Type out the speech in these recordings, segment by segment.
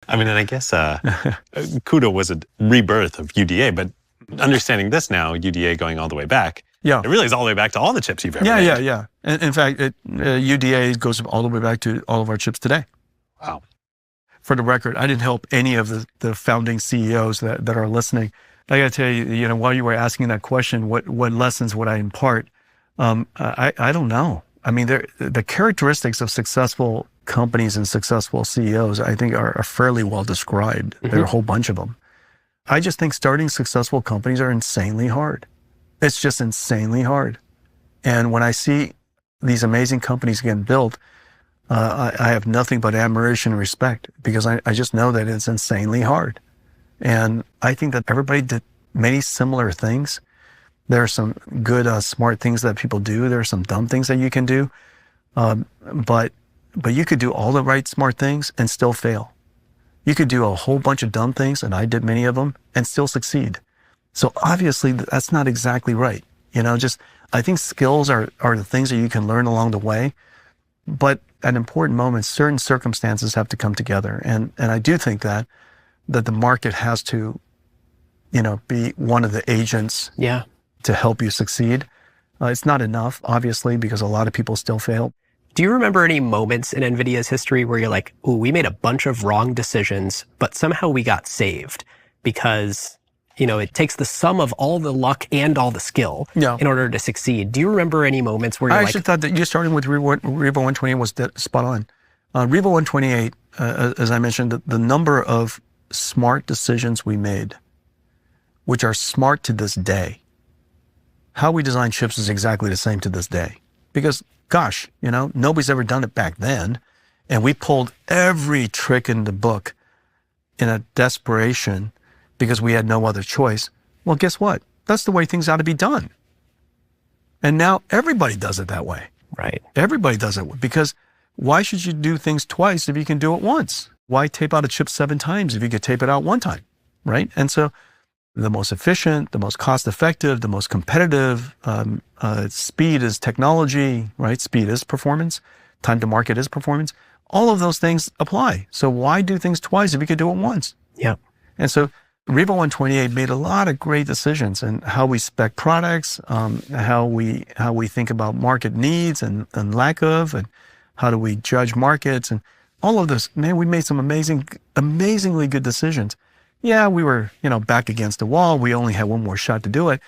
I mean, and I guess CUDA was a rebirth of UDA, but understanding this now, UDA going all the way back, yeah, it really is all the way back to all the chips you've ever made. Yeah. In fact, UDA goes all the way back to all of our chips today. Wow. For the record, I didn't help any of the founding CEOs that are listening. I got to tell you, while you were asking that question, what lessons would I impart? I don't know. I mean, the characteristics of successful companies and successful CEOs, I think, are fairly well described. Mm-hmm. There are a whole bunch of them. I just think starting successful companies are insanely hard. It's just insanely hard. And when I see these amazing companies getting built, I have nothing but admiration and respect, because I just know that it's insanely hard. And I think that everybody did many similar things. There are some good, smart things that people do. There are some dumb things that you can do. But you could do all the right, smart things and still fail. You could do a whole bunch of dumb things, and I did many of them, and still succeed. So obviously that's not exactly right. I think skills are the things that you can learn along the way. But at important moments, certain circumstances have to come together. And I do think that the market has to, be one of the agents to help you succeed. It's not enough, obviously, because a lot of people still fail. Do you remember any moments in NVIDIA's history where you're like, ooh, we made a bunch of wrong decisions, but somehow we got saved because, it takes the sum of all the luck and all the skill in order to succeed? Do you remember any moments where you're I actually thought that you starting with Revo 128 was spot on. Revo 128, as I mentioned, the number of smart decisions we made, which are smart to this day. How we design chips is exactly the same to this day. Because, gosh, nobody's ever done it back then. And we pulled every trick in the book in a desperation because we had no other choice. Well, guess what? That's the way things ought to be done. And now everybody does it that way. Right. Everybody does it, because why should you do things twice if you can do it once? Why tape out a chip 7 times if you could tape it out 1 time, right? And so the most efficient, the most cost-effective, the most competitive, speed is technology, right? Speed is performance. Time to market is performance. All of those things apply. So why do things twice if you could do it once? Yeah. And so Revo 128 made a lot of great decisions in how we spec products, how we think about market needs and lack of, and how do we judge markets, and all of this. Man, we made some amazingly good decisions. Yeah, we were, back against the wall. We only had one more shot to do it.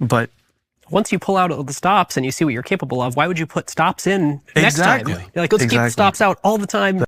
But once you pull out all the stops and you see what you're capable of, why would you put stops in next time? You're like, let's keep the stops out all the time.